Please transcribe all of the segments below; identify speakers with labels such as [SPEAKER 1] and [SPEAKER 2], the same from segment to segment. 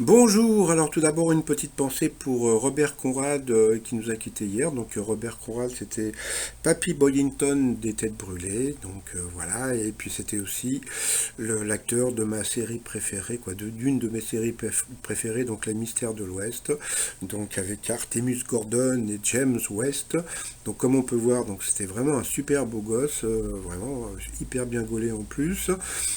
[SPEAKER 1] Bonjour, alors tout d'abord une petite pensée pour Robert Conrad qui nous a quittés hier. Robert Conrad c'était Papy Boyington des Têtes Brûlées, voilà, et puis c'était aussi l'acteur de ma série préférée, d'une de mes séries préférées, donc Les Mystères de l'Ouest, donc avec Artemus Gordon et James West. Donc comme on peut voir, donc c'était vraiment un super beau gosse, vraiment hyper bien gaulé en plus.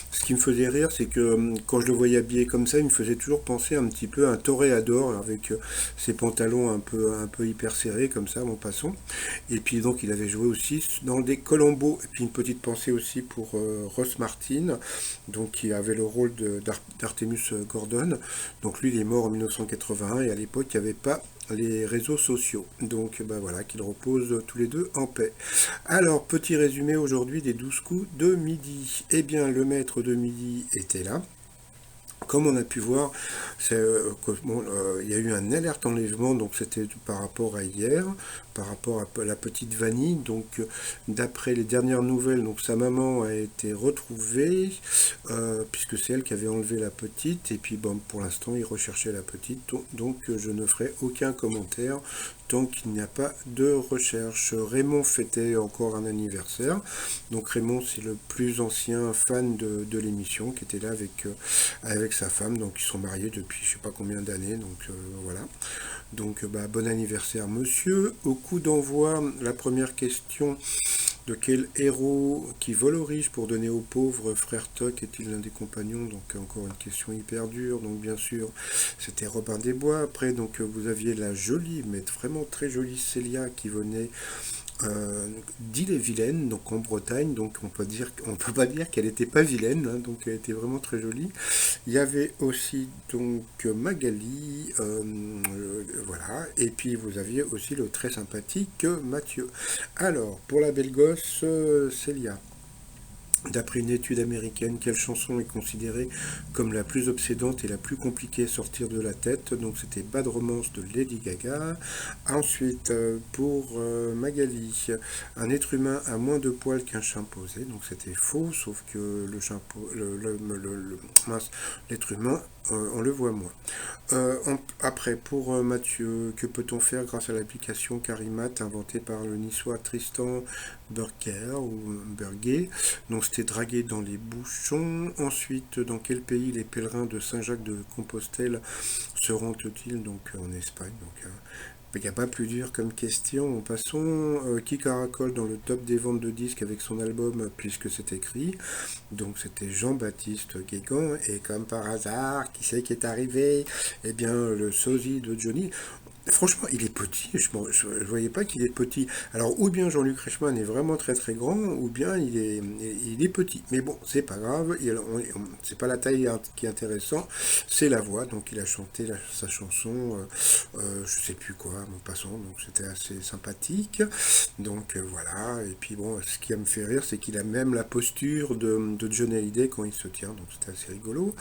[SPEAKER 1] Ce qui me faisait rire, c'est que quand je le voyais habillé comme ça, il me faisait toujours penser un petit peu à un toréador avec ses pantalons un peu hyper serrés comme ça, mon passant. Et puis donc il avait joué aussi dans des Columbo. Et puis une petite pensée aussi pour Ross Martin, donc qui avait le rôle d'Artemus Gordon. Donc lui, il est mort en 1981 et à l'époque, il n'y avait pas les réseaux sociaux. Donc ben voilà, qu'ils reposent tous les deux en paix. Alors, petit résumé aujourd'hui des 12 coups de midi. Eh bien, le maître de midi était là. Comme on a pu voir, il y a eu un alerte enlèvement, donc c'était par rapport à hier, par rapport à la petite Vanille. D'après les dernières nouvelles, donc sa maman a été retrouvée, puisque c'est elle qui avait enlevé la petite. Et puis, bon, pour l'instant, il recherchait la petite, je ne ferai aucun commentaire tant qu'il n'y a pas de recherche. Raymond fêtait encore un anniversaire. Donc Raymond, c'est le plus ancien fan de l'émission qui était là avec sa femme. Donc ils sont mariés depuis je sais pas combien d'années. Voilà. Bon anniversaire monsieur. Au coup d'envoi, la première question: de quel héros qui vole aux riches pour donner aux pauvres, frère Toc est-il l'un des compagnons? Donc encore une question hyper dure. Donc bien sûr, c'était Robin des Bois. Après, vous aviez la jolie, mais vraiment très jolie Célia qui venait d'Ille-et-Vilaine, donc en Bretagne. Donc on peut pas dire qu'elle était pas vilaine, hein, donc elle était vraiment très jolie. Il y avait aussi Magali, voilà, et puis vous aviez aussi le très sympathique Mathieu. Alors, pour la belle gosse, Célia. D'après une étude américaine, quelle chanson est considérée comme la plus obsédante et la plus compliquée à sortir de la tête? Donc c'était Bad Romance de Lady Gaga. Ensuite, pour Magali, un être humain a moins de poils qu'un chimpanzé. Donc c'était faux, sauf que mince, l'être humain, on le voit moins. Après, pour Mathieu, que peut-on faire grâce à l'application Carimat inventée par le niçois Tristan Berger? Donc c'était draguer dans les bouchons. Ensuite, dans quel pays les pèlerins de Saint-Jacques de Compostelle seront-ils? Donc en Espagne. Il n'y a pas plus dur comme question. Passons. Qui caracole dans le top des ventes de disques avec son album Puisque c'est écrit? Donc c'était Jean-Baptiste Guégan. Et comme par hasard, qui c'est qui est arrivé? Eh bien, le sosie de Johnny. Franchement, il est petit. Je voyais pas qu'il est petit. Alors, ou bien Jean-Luc Reichmann est vraiment très très grand, ou bien il est petit. Mais bon, c'est pas grave. C'est pas la taille qui est intéressant, c'est la voix. Donc, il a chanté sa chanson, je sais plus quoi, mon passant. Donc, c'était assez sympathique. Voilà. Et puis bon, ce qui me fait rire, c'est qu'il a même la posture de John Hallyday quand il se tient. Donc, c'était assez rigolo.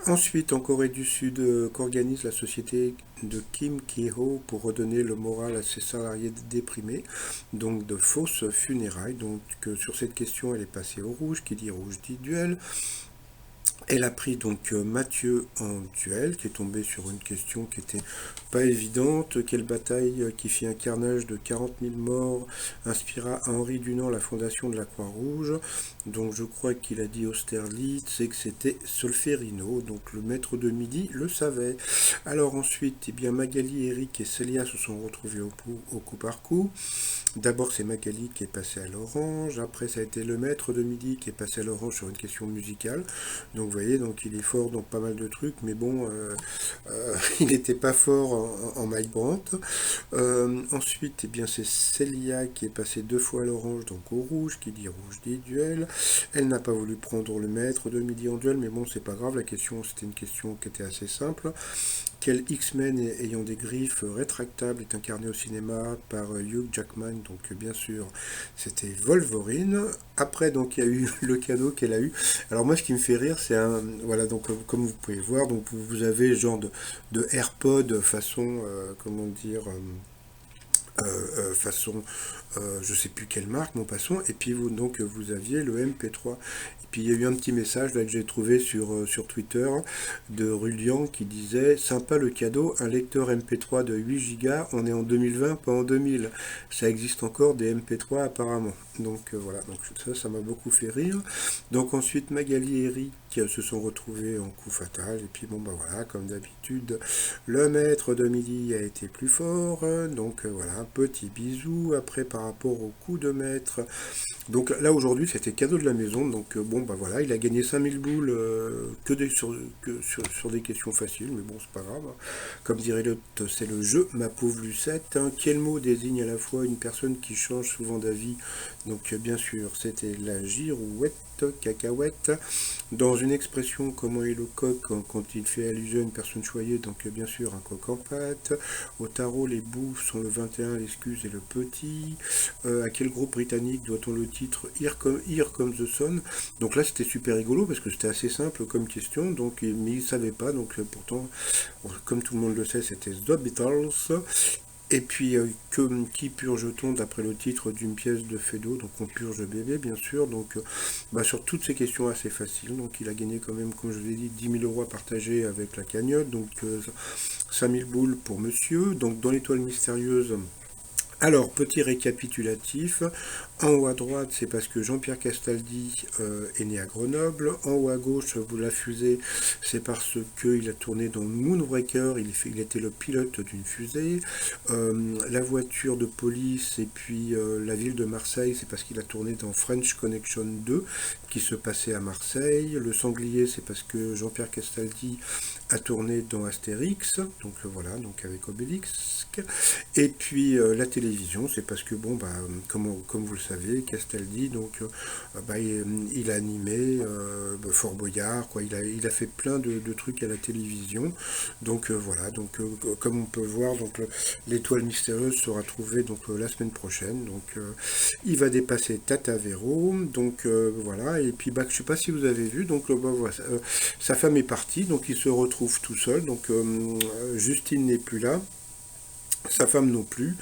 [SPEAKER 1] Ensuite, en Corée du Sud, qu'organise la société de Kim Ki-ho pour redonner le moral à ses salariés déprimés? Donc, de fausses funérailles. Sur cette question, elle est passée au rouge. Qui dit rouge dit duel. Elle a pris Mathieu en duel, qui est tombé sur une question qui était pas évidente. Quelle bataille qui fit un carnage de 40 000 morts inspira à Henri Dunant la fondation de la Croix-Rouge? Donc je crois qu'il a dit Austerlitz et que c'était Solferino. Donc le maître de midi le savait. Alors ensuite, eh bien Magali, Eric et Célia se sont retrouvés au coup par coup. D'abord, c'est Magali qui est passé à l'orange. Après, ça a été le maître de midi qui est passé à l'orange sur une question musicale. Donc, vous voyez, il est fort dans pas mal de trucs, mais bon, il n'était pas fort en Mike Brandt. Ensuite, eh bien, c'est Célia qui est passée deux fois à l'orange, donc au rouge, qui dit rouge dit duel. Elle n'a pas voulu prendre le maître de midi en duel, mais bon, c'est pas grave. La question, c'était une question qui était assez simple. Quel X-Men ayant des griffes rétractables est incarné au cinéma par Hugh Jackman? Donc bien sûr, c'était Wolverine. Après, il y a eu le cadeau qu'elle a eu. Alors moi, ce qui me fait rire, c'est un... Voilà, comme vous pouvez voir, vous avez genre de AirPod façon, comment dire... façon, je sais plus quelle marque, mon passons, et puis vous, donc vous aviez le MP3. Et puis il y a eu un petit message là que j'ai trouvé sur Twitter de Rulian qui disait: sympa le cadeau, un lecteur MP3 de 8 Go, on est en 2020, pas en 2000. Ça existe encore des MP3 apparemment. Donc voilà, donc ça m'a beaucoup fait rire. Donc ensuite Magali et Eric se sont retrouvés en coup fatal, et puis bon bah voilà, comme d'habitude, le maître de midi a été plus fort, donc voilà, un petit bisou. Après, par rapport au coup de maître, donc là aujourd'hui c'était cadeau de la maison, donc bon bah voilà, il a gagné 5000 boules sur des questions faciles, mais bon c'est pas grave. Comme dirait l'autre, c'est le jeu, ma pauvre Lucette, hein. Quel mot désigne à la fois une personne qui change souvent d'avis? Donc bien sûr c'était la girouette, cacahuète. Dans une expression, comment est le coq quand il fait allusion à une personne choyée? Donc bien sûr un coq en pâte. Au tarot, les bouffes sont le 21, l'excuse et le petit. À quel groupe britannique doit-on le titre Here Comes the Sun? Donc là c'était super rigolo parce que c'était assez simple comme question, donc, mais il ne savait pas, donc pourtant, bon, comme tout le monde le sait, c'était The Beatles. Et puis, qui purge-t-on d'après le titre d'une pièce de Feydeau? Donc, on purge bébé, bien sûr. Donc, bah, sur toutes ces questions assez faciles. Donc, il a gagné quand même, comme je vous ai dit, 10 000 euros à partager avec la cagnotte. Donc, 5 000 boules pour monsieur. Donc, dans l'étoile mystérieuse, alors, petit récapitulatif. En haut à droite, c'est parce que Jean-Pierre Castaldi est né à Grenoble. En haut à gauche, vous la fusée, c'est parce qu'il a tourné dans Moonraker, il était le pilote d'une fusée. La voiture de police et puis la ville de Marseille, c'est parce qu'il a tourné dans French Connection 2, qui se passait à Marseille. Le sanglier, c'est parce que Jean-Pierre Castaldi a tourné dans Astérix, donc voilà, donc avec Obélix. Et puis la télévision, c'est parce que bon, bah, comme vous le savez, Castaldi, donc bah, il a animé Fort Boyard, quoi. Il a fait plein de trucs à la télévision. Donc voilà, donc comme on peut voir, donc l'étoile mystérieuse sera trouvée donc la semaine prochaine. Donc il va dépasser Tata Véro. Donc voilà, et puis bah, je sais pas si vous avez vu, donc bah, voilà, sa femme est partie, donc il se retrouve tout seul. Donc Justine n'est plus là, sa femme non plus.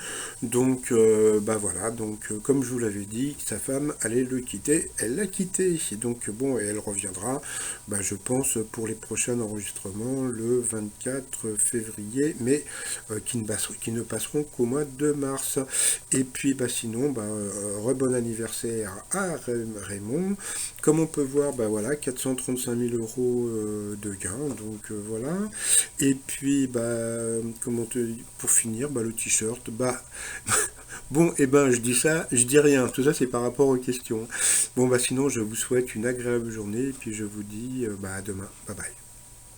[SPEAKER 1] Donc, bah voilà, donc comme je vous l'avais dit, sa femme allait le quitter, elle l'a quitté. Et donc, bon, et elle reviendra, bah, je pense, pour les prochains enregistrements le 24 février, mais qui ne passeront qu'au mois de mars. Et puis, bah, sinon, bah, bon anniversaire à Raymond. Comme on peut voir, bah voilà, 435 000 euros de gains, donc voilà. Et puis, bah, pour finir, bah, le t-shirt, bah, bon, et ben, je dis ça, je dis rien. Tout ça, c'est par rapport aux questions. Bon, bah, sinon, je vous souhaite une agréable journée, et puis je vous dis, bah, à demain. Bye bye.